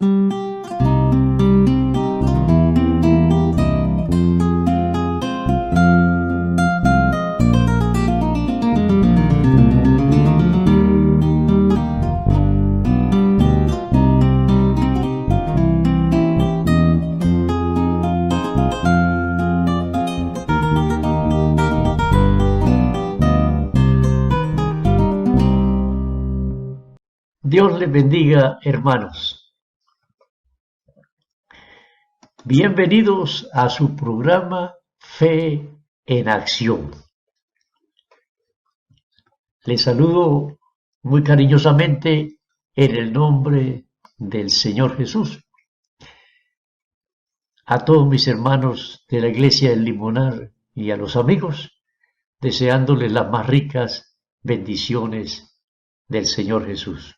Dios les bendiga, hermanos. Bienvenidos a su programa Fe en Acción. Les saludo muy cariñosamente en el nombre del Señor Jesús. A todos mis hermanos de la Iglesia del Limonar y a los amigos, deseándoles las más ricas bendiciones del Señor Jesús.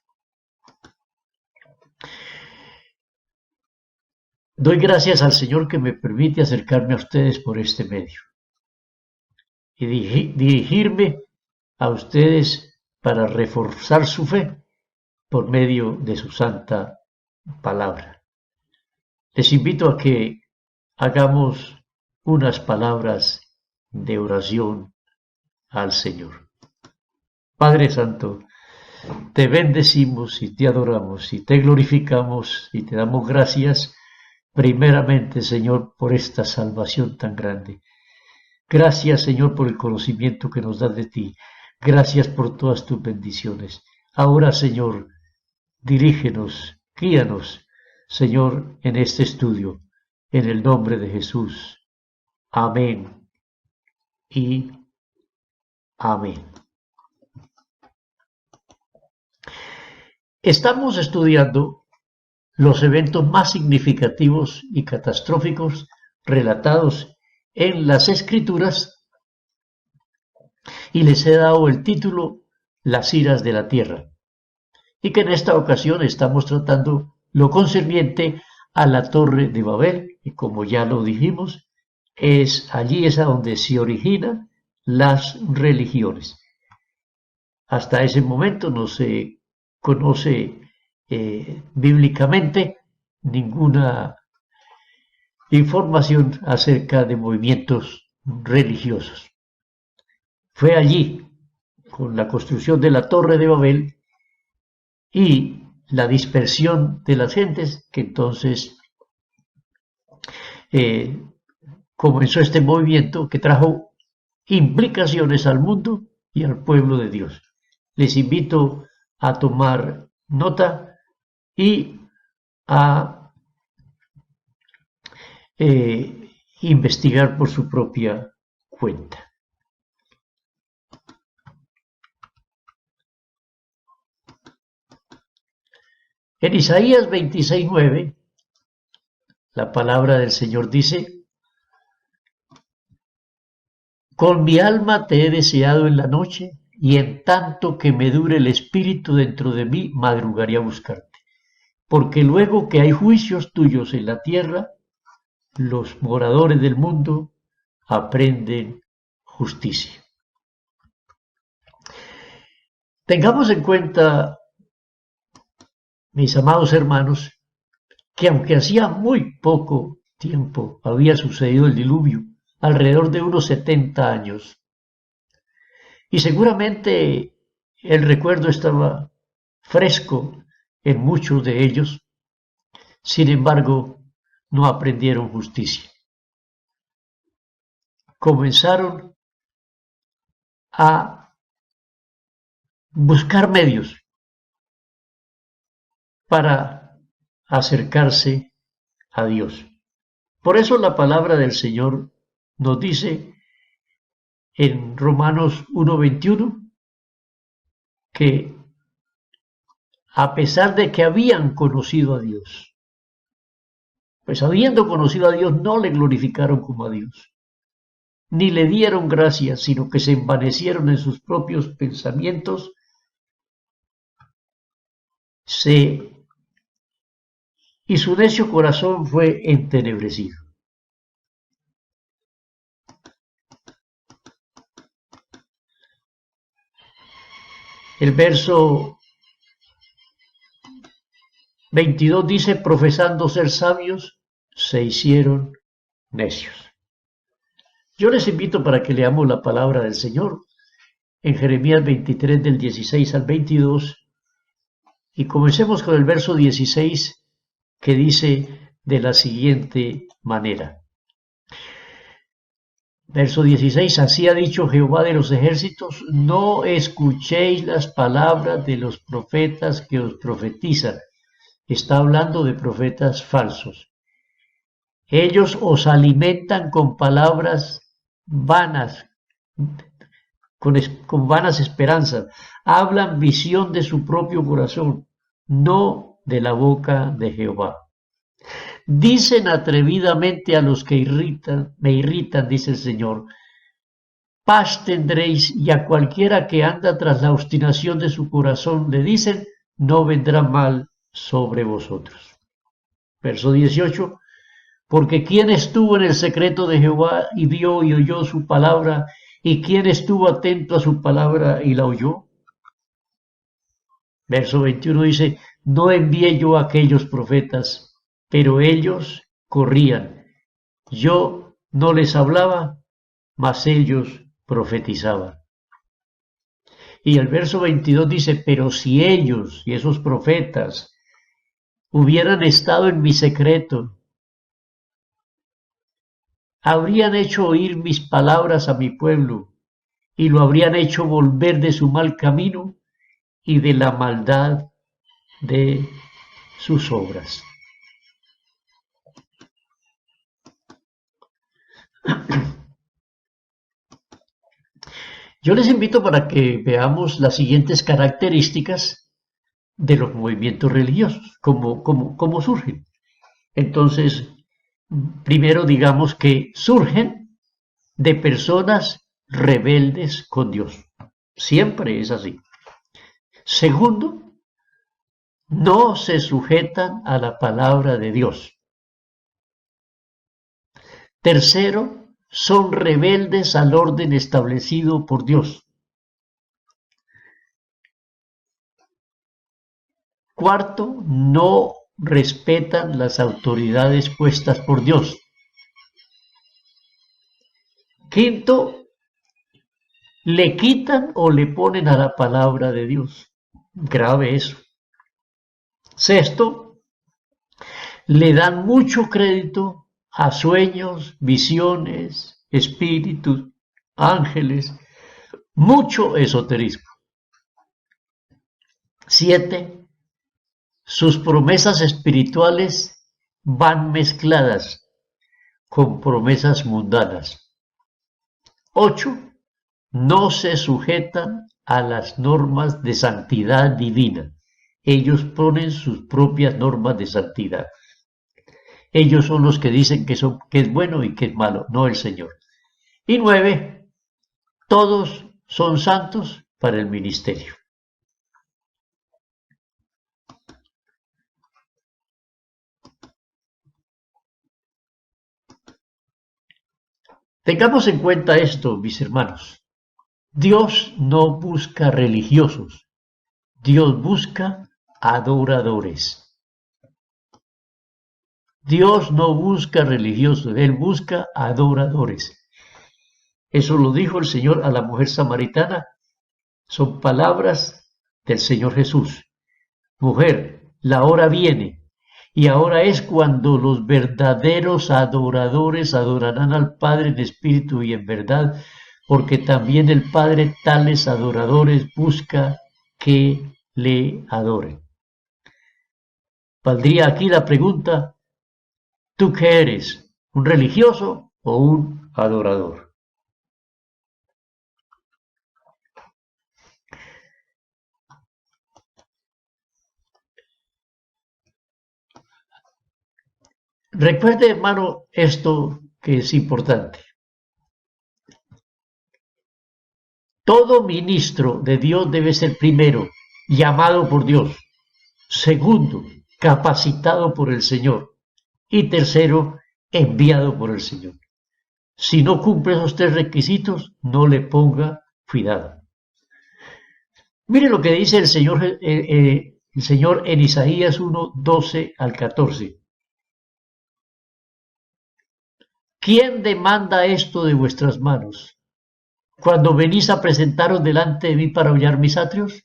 Doy gracias al Señor que me permite acercarme a ustedes por este medio y dirigirme a ustedes para reforzar su fe por medio de su santa palabra. Les invito a que hagamos unas palabras de oración al Señor. Padre Santo, te bendecimos y te adoramos y te glorificamos y te damos gracias primeramente, Señor, por esta salvación tan grande. Gracias, Señor, por el conocimiento que nos das de ti. Gracias por todas tus bendiciones. Ahora, Señor, dirígenos, guíanos, Señor, en este estudio, en el nombre de Jesús. Amén y amén. Estamos estudiando los eventos más significativos y catastróficos relatados en las Escrituras y les he dado el título Las iras de la tierra, y que en esta ocasión estamos tratando lo concerniente a la Torre de Babel, y como ya lo dijimos, allí es a donde se originan las religiones. Hasta ese momento no se conoce bíblicamente ninguna información acerca de movimientos religiosos. Fue allí, con la construcción de la Torre de Babel y la dispersión de las gentes, que entonces comenzó este movimiento que trajo implicaciones al mundo y al pueblo de Dios. Les invito a tomar nota y a investigar por su propia cuenta. En Isaías 26:9, la palabra del Señor dice: con mi alma te he deseado en la noche, y en tanto que me dure el espíritu dentro de mí, madrugaré a buscarte. Porque luego que hay juicios tuyos en la tierra, los moradores del mundo aprenden justicia. Tengamos en cuenta, mis amados hermanos, que aunque hacía muy poco tiempo había sucedido el diluvio, alrededor de unos 70 años, y seguramente el recuerdo estaba fresco en muchos de ellos, sin embargo, no aprendieron justicia. Comenzaron a buscar medios para acercarse a Dios. Por eso la palabra del Señor nos dice en Romanos 1:21 que a pesar de que habían conocido a Dios, pues habiendo conocido a Dios no le glorificaron como a Dios, ni le dieron gracias, sino que se envanecieron en sus propios pensamientos, y su necio corazón fue entenebrecido. El verso 22 dice, profesando ser sabios, se hicieron necios. Yo les invito para que leamos la palabra del Señor en Jeremías 23 del 16 al 22 y comencemos con el verso 16 que dice de la siguiente manera. Verso 16, así ha dicho Jehová de los ejércitos, no escuchéis las palabras de los profetas que os profetizan. Está hablando de profetas falsos. Ellos os alimentan con palabras vanas, con vanas esperanzas. Hablan visión de su propio corazón, no de la boca de Jehová. Dicen atrevidamente a los que me irritan, dice el Señor, paz tendréis, y a cualquiera que anda tras la obstinación de su corazón le dicen, no vendrá mal sobre vosotros. Verso 18, porque ¿quién estuvo en el secreto de Jehová y vio y oyó su palabra? ¿Y quién estuvo atento a su palabra y la oyó? Verso 21 dice, no envié yo a aquellos profetas, pero ellos corrían. Yo no les hablaba, mas ellos profetizaban. Y el verso 22 dice, pero si ellos y esos profetas hubieran estado en mi secreto, habrían hecho oír mis palabras a mi pueblo y lo habrían hecho volver de su mal camino y de la maldad de sus obras. Yo les invito para que veamos las siguientes características de los movimientos religiosos, cómo surgen. Entonces, primero digamos que surgen de personas rebeldes con Dios. Siempre es así. Segundo, no se sujetan a la palabra de Dios. Tercero, son rebeldes al orden establecido por Dios. Cuarto, no respetan las autoridades puestas por Dios. Quinto, le quitan o le ponen a la palabra de Dios. Grave eso. Sexto, le dan mucho crédito a sueños, visiones, espíritus, ángeles, mucho esoterismo. 7. Sus promesas espirituales van mezcladas con promesas mundanas. 8. No se sujetan a las normas de santidad divina. Ellos ponen sus propias normas de santidad. Ellos son los que dicen que es bueno y que es malo, no el Señor. Y 9. Todos son santos para el ministerio. Tengamos en cuenta esto, mis hermanos. Dios no busca religiosos. Dios busca adoradores. Dios no busca religiosos, Él busca adoradores. Eso lo dijo el Señor a la mujer samaritana. Son palabras del Señor Jesús. Mujer, la hora viene, y ahora es cuando los verdaderos adoradores adorarán al Padre en espíritu y en verdad, porque también el Padre tales adoradores busca que le adoren. Valdría aquí la pregunta, ¿tú qué eres? ¿Un religioso o un adorador? Recuerde, hermano, esto que es importante. Todo ministro de Dios debe ser primero llamado por Dios, segundo, capacitado por el Señor y tercero, enviado por el Señor. Si no cumple esos 3 requisitos, no le ponga cuidado. Mire lo que dice el Señor el Señor en Isaías 1, 12 al 14. ¿Quién demanda esto de vuestras manos? Cuando venís a presentaros delante de mí para hollar mis atrios.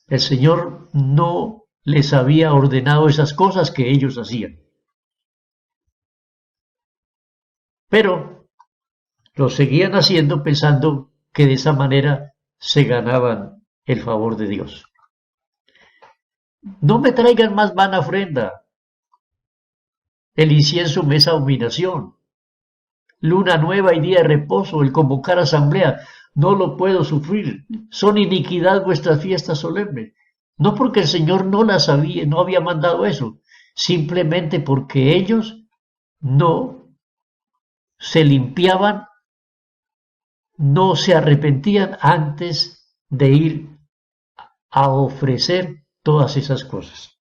El Señor no les había ordenado esas cosas que ellos hacían. Pero lo seguían haciendo pensando que de esa manera se ganaban el favor de Dios. No me traigan más vana ofrenda. El incienso me es abominación. Luna nueva y día de reposo, el convocar asamblea, no lo puedo sufrir. Son iniquidad vuestras fiestas solemnes. No porque el Señor no las había, no había mandado eso, simplemente porque ellos no se limpiaban, no se arrepentían antes de ir a ofrecer todas esas cosas.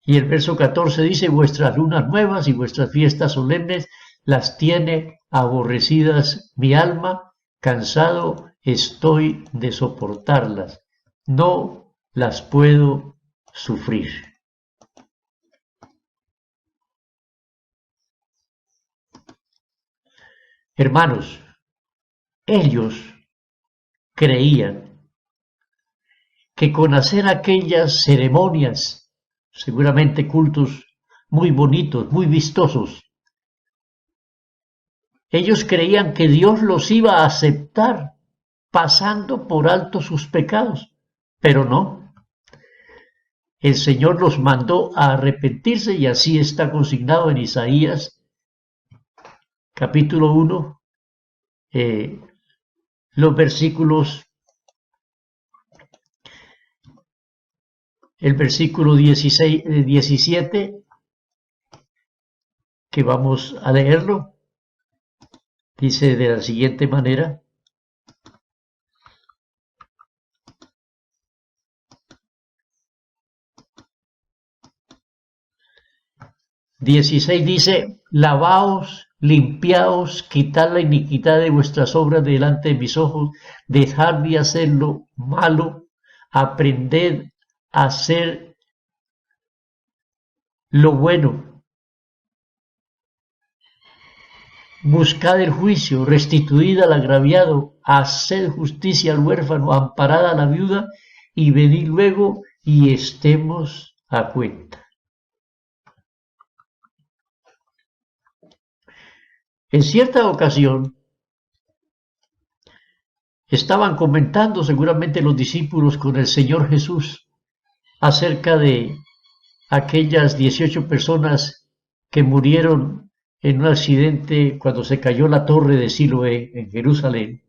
Y el verso 14 dice, vuestras lunas nuevas y vuestras fiestas solemnes las tiene aborrecidas mi alma, cansado estoy de soportarlas, no las puedo sufrir. Hermanos, ellos creían que con hacer aquellas ceremonias, seguramente cultos muy bonitos, muy vistosos, ellos creían que Dios los iba a aceptar pasando por alto sus pecados, pero no. El Señor los mandó a arrepentirse y así está consignado en Isaías capítulo 1, los versículos, el versículo 16, 17, que vamos a leerlo, dice de la siguiente manera. Dice, lavaos, limpiaos, quitad la iniquidad de vuestras obras delante de mis ojos, dejad de hacer lo malo, aprended a hacer lo bueno, buscad el juicio, restituid al agraviado, haced justicia al huérfano, amparad a la viuda, y venid luego y estemos a cuenta. En cierta ocasión, estaban comentando seguramente los discípulos con el Señor Jesús acerca de aquellas 18 personas que murieron en un accidente cuando se cayó la torre de Siloé en Jerusalén.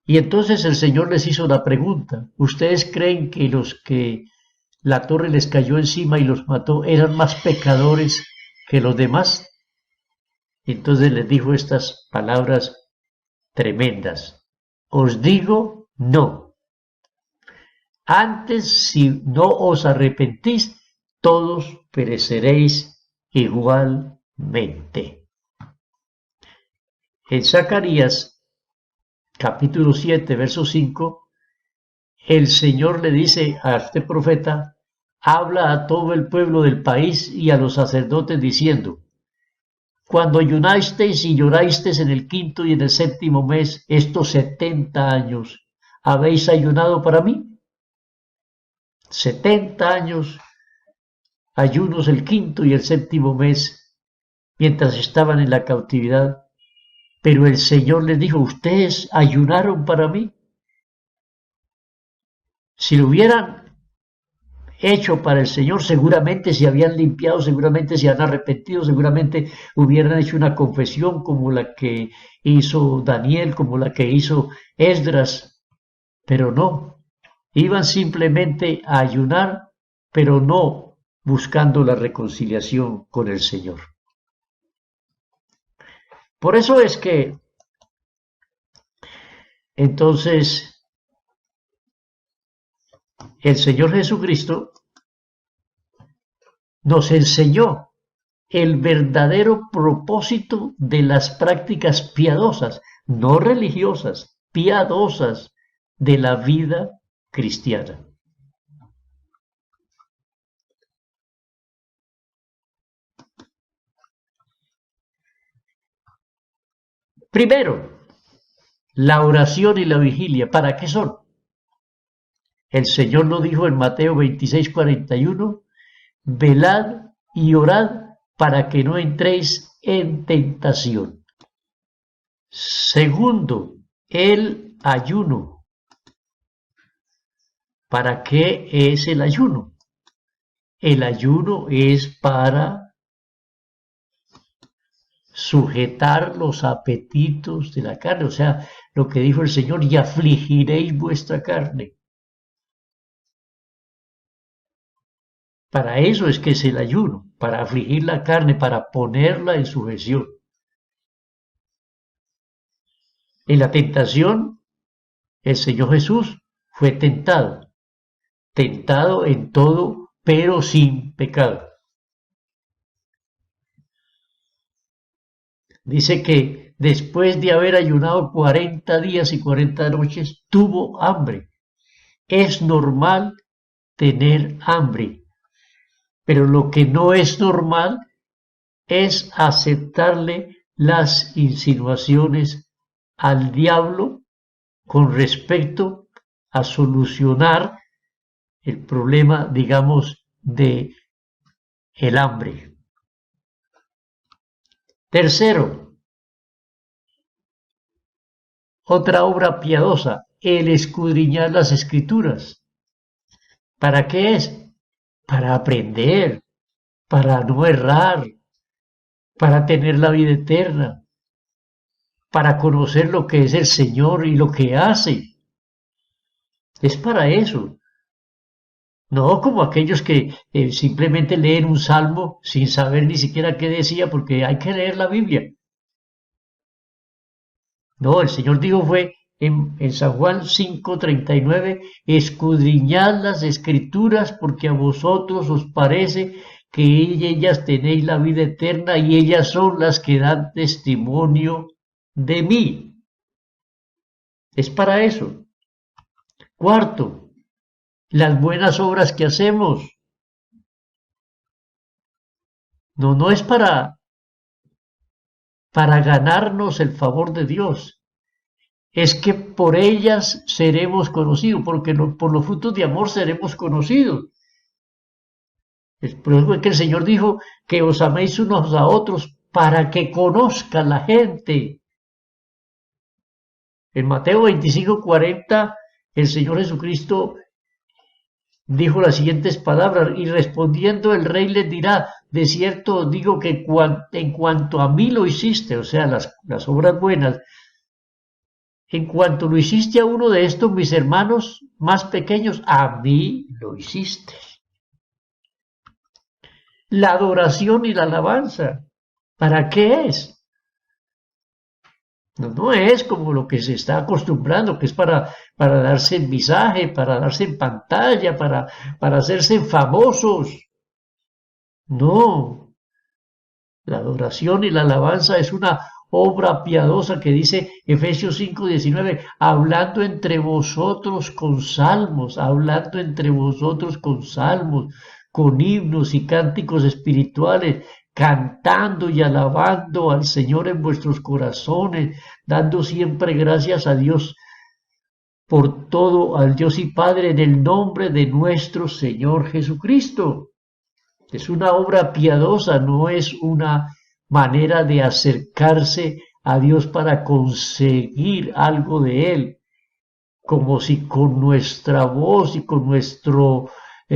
Y entonces el Señor les hizo la pregunta, ¿ustedes creen que los que la torre les cayó encima y los mató eran más pecadores que los demás? Entonces les dijo estas palabras tremendas. Os digo no. Antes, si no os arrepentís, todos pereceréis igualmente. En Zacarías, capítulo 7, verso 5, el Señor le dice a este profeta, habla a todo el pueblo del país y a los sacerdotes diciendo, cuando ayunasteis y llorasteis en el 5º y en el 7º mes, estos 70 años, ¿habéis ayunado para mí? 70 años, ayunos el 5º y el 7º mes, mientras estaban en la cautividad. Pero el Señor les dijo, ¿ustedes ayunaron para mí? Si lo hubieran hecho para el Señor, seguramente se habían limpiado, seguramente se han arrepentido, seguramente hubieran hecho una confesión como la que hizo Daniel, como la que hizo Esdras, pero no, iban simplemente a ayunar, pero no buscando la reconciliación con el Señor. Por eso es que entonces el Señor Jesucristo nos enseñó el verdadero propósito de las prácticas piadosas, no religiosas, piadosas de la vida cristiana. Primero, la oración y la vigilia. ¿Para qué son? El Señor lo dijo en Mateo 26:41, velad y orad para que no entréis en tentación. Segundo, el ayuno. ¿Para qué es el ayuno? El ayuno es para sujetar los apetitos de la carne, o sea, lo que dijo el Señor, y afligiréis vuestra carne. Para eso es que es el ayuno, para afligir la carne, para ponerla en sujeción. En la tentación, el Señor Jesús fue tentado en todo, pero sin pecado. Dice que después de haber ayunado 40 días y 40 noches, tuvo hambre. Es normal tener hambre, pero lo que no es normal es aceptarle las insinuaciones al diablo con respecto a solucionar el problema, digamos, de el hambre. Tercero, otra obra piadosa, el escudriñar las escrituras. ¿Para qué es? Para aprender, para no errar, para tener la vida eterna, para conocer lo que es el Señor y lo que hace. Es para eso. No como aquellos que simplemente leen un salmo sin saber ni siquiera qué decía, porque hay que leer la Biblia. No, el Señor dijo fue en San Juan 5:39, escudriñad las escrituras porque a vosotros os parece que en ellas tenéis la vida eterna y ellas son las que dan testimonio de mí. Es para eso. Cuarto, las buenas obras que hacemos. No es para ganarnos el favor de Dios. Es que por ellas seremos conocidos, porque por los frutos de amor seremos conocidos. Por eso es que el Señor dijo que os améis unos a otros para que conozca la gente. En Mateo 25:40, el Señor Jesucristo dijo las siguientes palabras, y respondiendo el rey les dirá, de cierto os digo que en cuanto a mí lo hiciste, o sea, las obras buenas, en cuanto lo hiciste a uno de estos mis hermanos más pequeños, a mí lo hiciste. La adoración y la alabanza, ¿para qué es? No es como lo que se está acostumbrando, que es para darse en visaje, para darse en pantalla, para hacerse famosos. No, la adoración y la alabanza es una obra piadosa que dice Efesios 5:19, hablando entre vosotros con salmos, con himnos y cánticos espirituales, cantando y alabando al Señor en vuestros corazones, dando siempre gracias a Dios por todo, al Dios y Padre, en el nombre de nuestro Señor Jesucristo. Es una obra piadosa, no es una manera de acercarse a Dios para conseguir algo de Él, como si con nuestra voz y con nuestra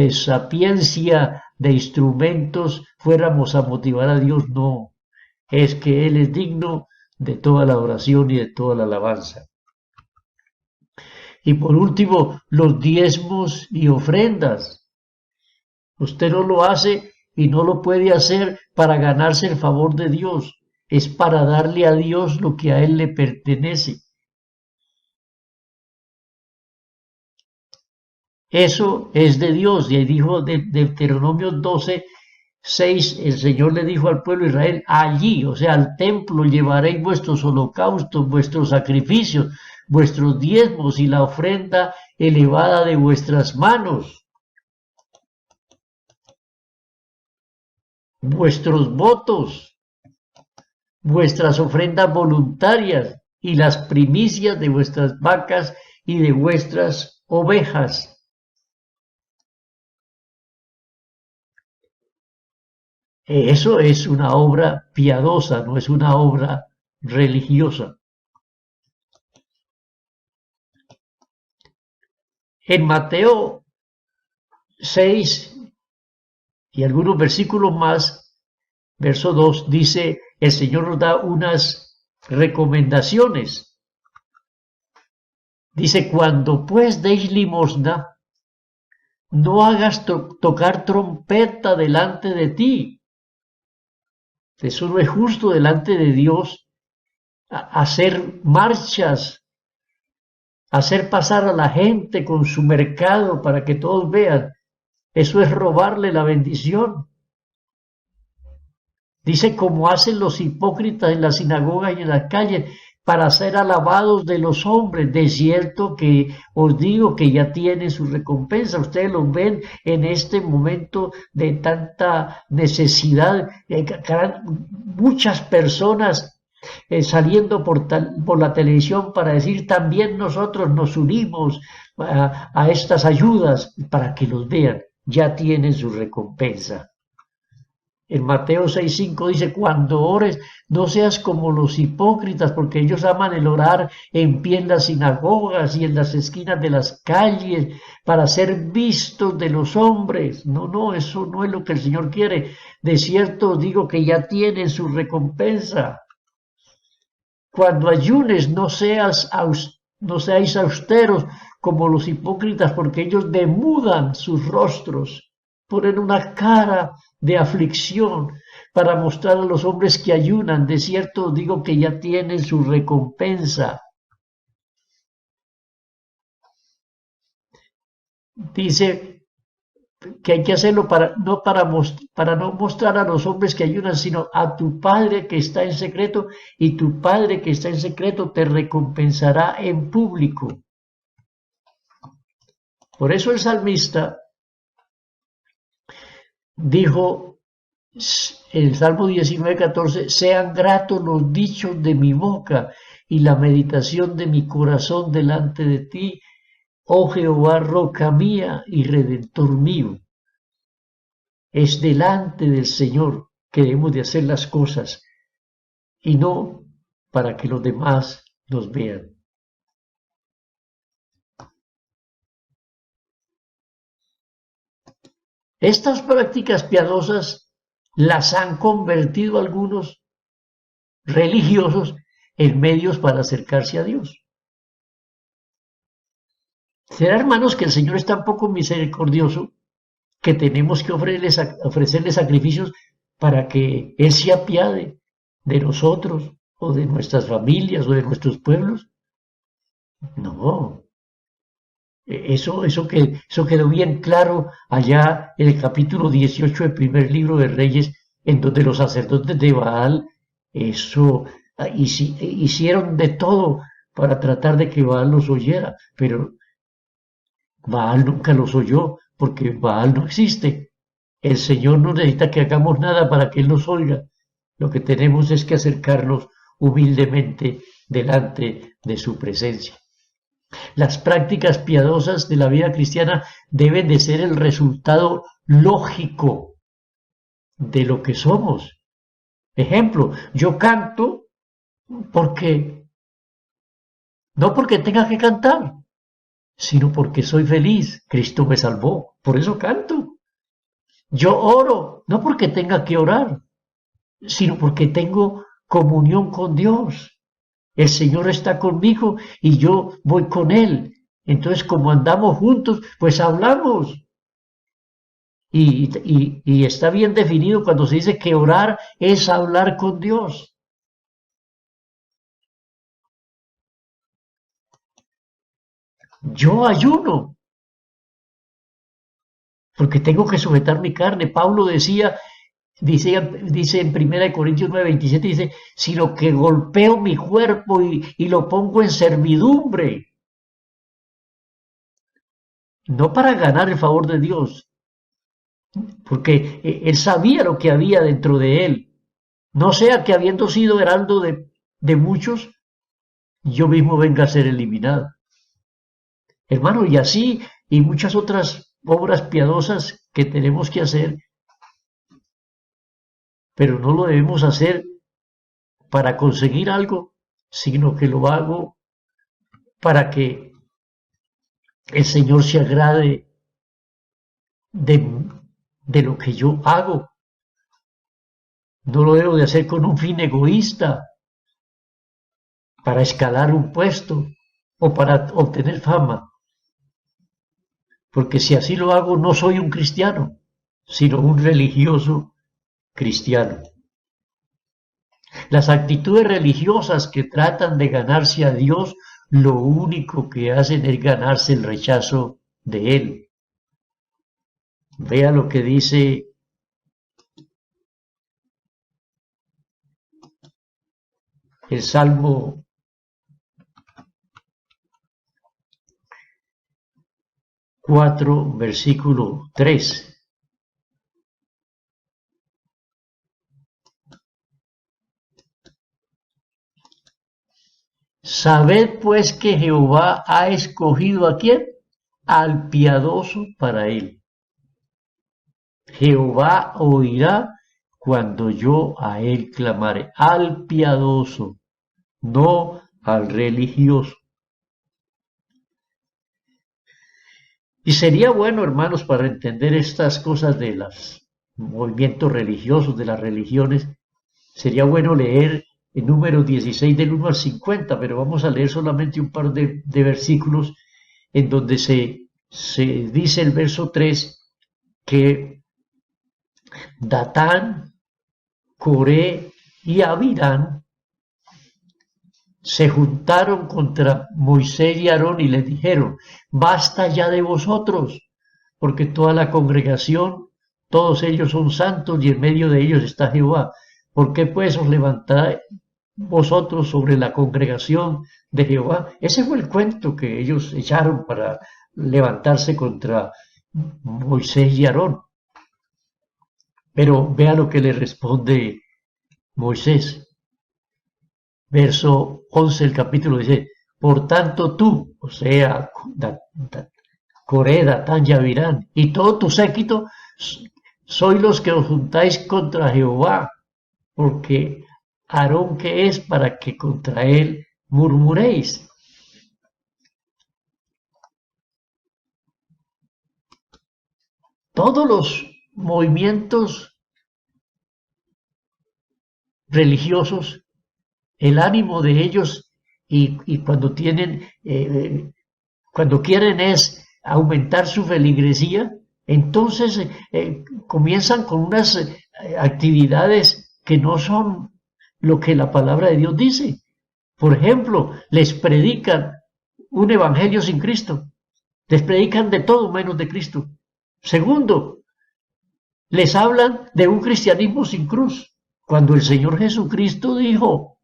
sapiencia de instrumentos fuéramos a motivar a Dios. No, es que Él es digno de toda la oración y de toda la alabanza. Y por último, los diezmos y ofrendas. Usted no lo hace y no lo puede hacer para ganarse el favor de Dios. Es para darle a Dios lo que a Él le pertenece. Eso es de Dios. Y ahí dijo Deuteronomio 12:6, el Señor le dijo al pueblo de Israel, allí, o sea, al templo llevaréis vuestros holocaustos, vuestros sacrificios, vuestros diezmos y la ofrenda elevada de vuestras manos, vuestros votos, vuestras ofrendas voluntarias y las primicias de vuestras vacas y de vuestras ovejas. Eso es una obra piadosa, no es una obra religiosa. En Mateo 6 y algunos versículos más, verso 2, dice, el Señor nos da unas recomendaciones. Dice, cuando pues deis limosna, no hagas tocar trompeta delante de ti. Eso no es justo delante de Dios, hacer marchas, hacer pasar a la gente con su mercado para que todos vean. Eso es robarle la bendición. Dice, como hacen los hipócritas en las sinagogas y en las calles, para ser alabados de los hombres. De cierto que os digo que ya tienen su recompensa. Ustedes los ven en este momento de tanta necesidad. Muchas personas saliendo por la televisión para decir, también nosotros nos unimos a estas ayudas para que los vean. Ya tienen su recompensa. En Mateo 6:5 dice, cuando ores, no seas como los hipócritas, porque ellos aman el orar en pie en las sinagogas y en las esquinas de las calles para ser vistos de los hombres. No, eso no es lo que el Señor quiere. De cierto os digo que ya tienen su recompensa. Cuando ayunes, no seáis austeros como los hipócritas, porque ellos demudan sus rostros, ponen una cara de aflicción para mostrar a los hombres que ayunan. De cierto digo que ya tienen su recompensa. Dice que hay que hacerlo para no mostrar a los hombres que ayunan, sino a tu Padre que está en secreto, y tu Padre que está en secreto te recompensará en público. Por eso el salmista dijo en el Salmo 19:14, sean gratos los dichos de mi boca y la meditación de mi corazón delante de ti, oh Jehová, roca mía y redentor mío. Es delante del Señor que debemos de hacer las cosas y no para que los demás nos vean. Estas prácticas piadosas las han convertido algunos religiosos en medios para acercarse a Dios. ¿Será, hermanos, que el Señor es tan poco misericordioso que tenemos que ofrecerle sacrificios para que Él se apiade de nosotros o de nuestras familias o de nuestros pueblos? No. Eso quedó bien claro allá en el capítulo 18 del primer libro de Reyes, en donde los sacerdotes de Baal hicieron de todo para tratar de que Baal los oyera, pero Baal nunca los oyó, porque Baal no existe. El Señor no necesita que hagamos nada para que Él nos oiga. Lo que tenemos es que acercarnos humildemente delante de su presencia. Las prácticas piadosas de la vida cristiana deben de ser el resultado lógico de lo que somos. Ejemplo, yo canto porque, no porque tenga que cantar, sino porque soy feliz. Cristo me salvó, por eso canto. Yo oro, no porque tenga que orar, sino porque tengo comunión con Dios. El Señor está conmigo y yo voy con Él. Entonces, como andamos juntos, pues hablamos. Y está bien definido cuando se dice que orar es hablar con Dios. Yo ayuno porque tengo que sujetar mi carne. Pablo decía Dice en 1 Corintios 9:27, dice, sino que golpeo mi cuerpo y lo pongo en servidumbre, no para ganar el favor de Dios, porque él sabía lo que había dentro de él, no sea que habiendo sido heraldo de muchos, yo mismo venga a ser eliminado. Hermano, y así, y muchas otras obras piadosas que tenemos que hacer, pero no lo debemos hacer para conseguir algo, sino que lo hago para que el Señor se agrade de, de lo que yo hago. No lo debo de hacer con un fin egoísta, para escalar un puesto o para obtener fama. Porque si así lo hago, no soy un cristiano, sino un religioso cristiano. Las actitudes religiosas que tratan de ganarse a Dios, lo único que hacen es ganarse el rechazo de Él. Vea lo que dice el Salmo 4, versículo 3. Sabed pues que Jehová ha escogido ¿a quién? Al piadoso para él. Jehová oirá cuando yo a él clamare, al piadoso, no al religioso. Y sería bueno, hermanos, para entender estas cosas de los movimientos religiosos, de las religiones, sería bueno leer el número 16 del 1 al 50, pero vamos a leer solamente un par de versículos en donde se dice el verso 3 que Datán, Coré y Abirán se juntaron contra Moisés y Aarón y les dijeron, basta ya de vosotros, porque toda la congregación, todos ellos son santos y en medio de ellos está Jehová. ¿Por qué pues os levantáis vosotros sobre la congregación de Jehová? Ese fue el cuento que ellos echaron para levantarse contra Moisés y Aarón. Pero vea lo que le responde Moisés. Verso 11 del capítulo dice, por tanto tú, o sea, Coré, Datán y Abirán, y todo tu séquito, sois los que os juntáis contra Jehová, porque Aarón que es para que contra él murmuréis. Todos los movimientos religiosos, el ánimo de ellos y cuando tienen, cuando quieren es aumentar su feligresía, entonces comienzan con unas actividades que no son lo que la palabra de Dios dice. Por ejemplo, les predican un evangelio sin Cristo, les predican de todo menos de Cristo. Segundo, les hablan de un cristianismo sin cruz, cuando el Señor Jesucristo dijo,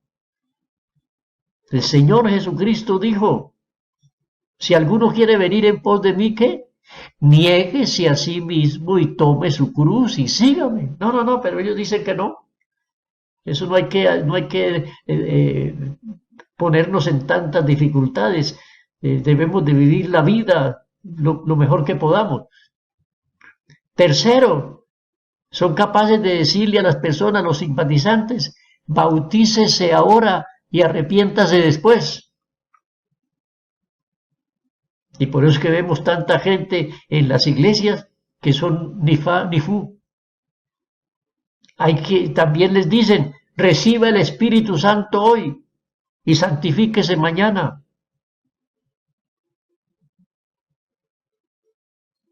si alguno quiere venir en pos de mí, ¿qué? Niéguese a sí mismo y tome su cruz y sígame. No, pero ellos dicen que no. Eso no hay que ponernos en tantas dificultades. Debemos de vivir la vida lo mejor que podamos. Tercero, son capaces de decirle a las personas, los simpatizantes, bautícese ahora y arrepiéntase después. Y por eso es que vemos tanta gente en las iglesias que son ni fa ni fu. También les dicen, reciba el Espíritu Santo hoy y santifíquese mañana.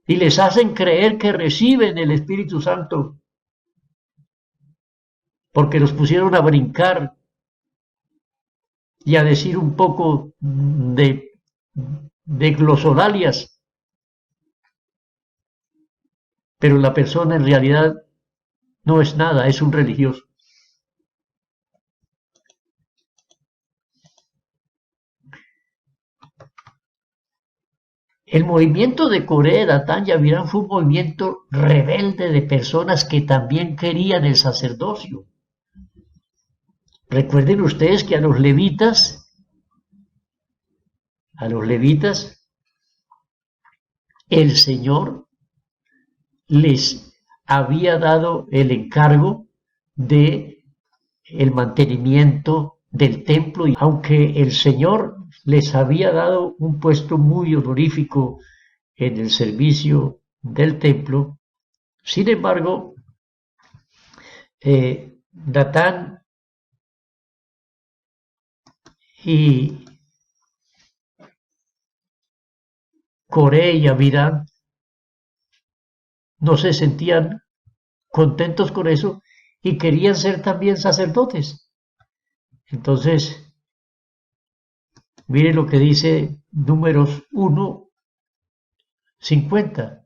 Y les hacen creer que reciben el Espíritu Santo porque los pusieron a brincar y a decir un poco de glosolalias, pero la persona en realidad no es nada, es un religioso. El movimiento de Corea, Datán y Abiram fue un movimiento rebelde de personas que también querían el sacerdocio. Recuerden ustedes que a los levitas, el Señor les había dado el encargo de el mantenimiento del templo, y aunque el Señor les había dado un puesto muy honorífico en el servicio del templo, sin embargo, Datán y Coré y Abiram no se sentían contentos con eso y querían ser también sacerdotes. Entonces, mire lo que dice Números 1:50,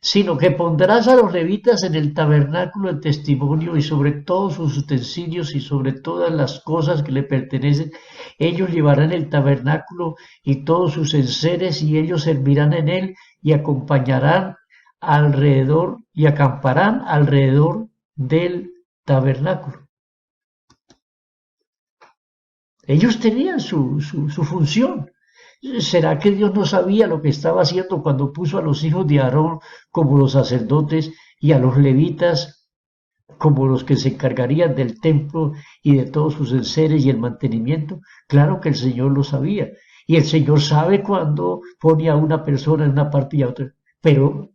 sino que pondrás a los levitas en el tabernáculo del testimonio y sobre todos sus utensilios y sobre todas las cosas que le pertenecen. Ellos llevarán el tabernáculo y todos sus enseres y ellos servirán en él y acompañarán alrededor y acamparán alrededor del tabernáculo. Ellos tenían su función. ¿Será que Dios no sabía lo que estaba haciendo cuando puso a los hijos de Aarón como los sacerdotes y a los levitas como los que se encargarían del templo y de todos sus enseres y el mantenimiento? Claro que el Señor lo sabía. Y el Señor sabe cuándo pone a una persona en una parte y a otra. Pero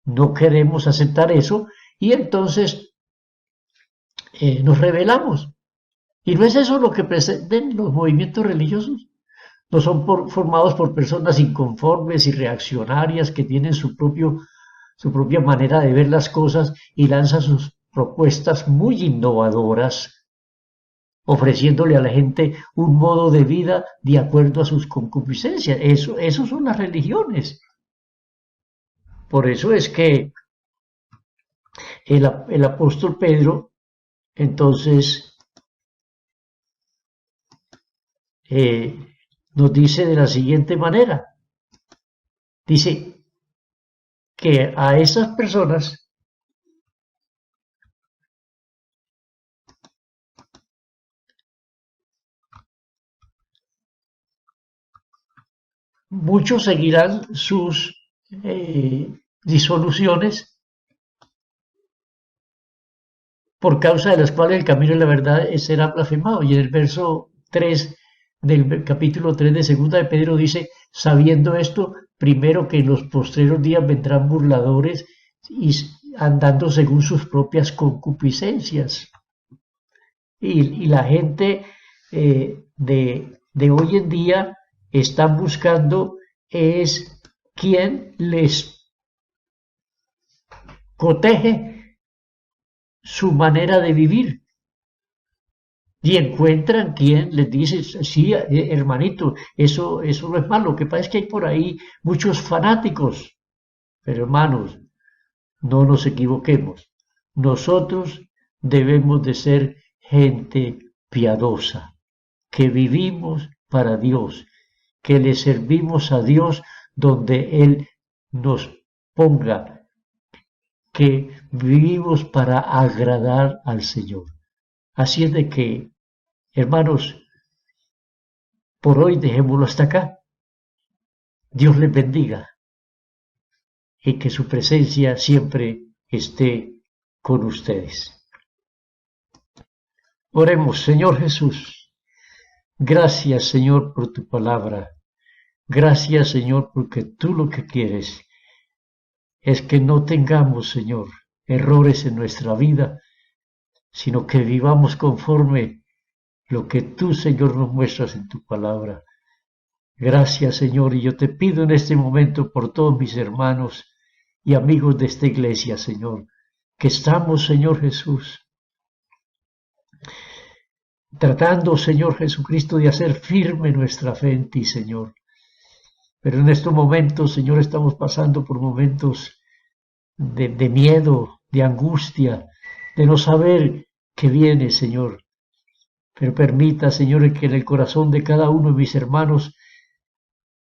no queremos aceptar eso y entonces nos rebelamos. ¿Y no es eso lo que pretenden los movimientos religiosos? No son formados por personas inconformes y reaccionarias que tienen su propia manera de ver las cosas y lanzan sus propuestas muy innovadoras, ofreciéndole a la gente un modo de vida de acuerdo a sus concupiscencias. Eso son las religiones. Por eso es que el apóstol Pedro, entonces, nos dice de la siguiente manera. Dice que a esas personas muchos seguirán sus disoluciones por causa de las cuales el camino de la verdad será blasfemado. Y en el verso 3 del capítulo 3 de segunda de Pedro dice, sabiendo esto, primero que en los postreros días vendrán burladores y andando según sus propias concupiscencias. Y la gente de hoy en día están buscando es quien les coteje su manera de vivir. Y encuentran quien les dice, sí, hermanito, eso no es malo. Lo que pasa es que hay por ahí muchos fanáticos. Pero hermanos, no nos equivoquemos. Nosotros debemos de ser gente piadosa, que vivimos para Dios, que le servimos a Dios donde Él nos ponga, que vivimos para agradar al Señor. Así es de que, hermanos, por hoy dejémoslo hasta acá. Dios les bendiga y que su presencia siempre esté con ustedes. Oremos, Señor Jesús. Gracias, Señor, por tu palabra. Gracias, Señor, porque tú lo que quieres es que no tengamos, Señor, errores en nuestra vida, sino que vivamos conforme lo que tú, Señor, nos muestras en tu palabra. Gracias, Señor, y yo te pido en este momento por todos mis hermanos y amigos de esta iglesia, Señor, que estamos, Señor Jesús, tratando, Señor Jesucristo, de hacer firme nuestra fe en ti, Señor. Pero en estos momentos, Señor, estamos pasando por momentos de miedo, de angustia, de no saber qué viene, Señor. Pero permita, Señor, que en el corazón de cada uno de mis hermanos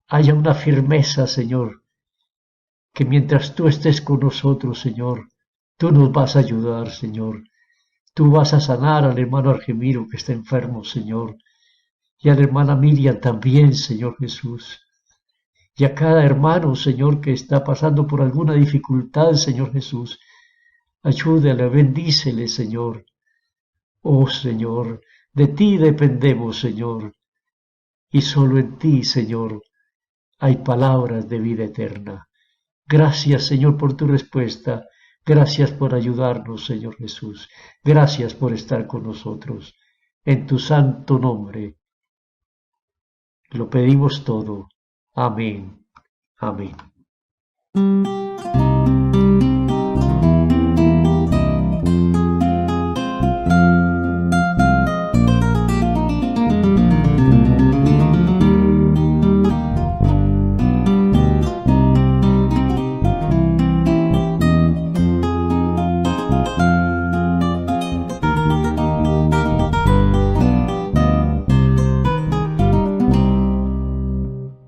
haya una firmeza, Señor, que mientras tú estés con nosotros, Señor, tú nos vas a ayudar, Señor. Tú vas a sanar al hermano Argemiro que está enfermo, Señor, y a la hermana Miriam también, Señor Jesús. Y a cada hermano, Señor, que está pasando por alguna dificultad, Señor Jesús, ayúdale, bendícele, Señor. Oh, Señor, de ti dependemos, Señor, y solo en ti, Señor, hay palabras de vida eterna. Gracias, Señor, por tu respuesta. Gracias por ayudarnos, Señor Jesús. Gracias por estar con nosotros. En tu santo nombre lo pedimos todo. Amén. Amén.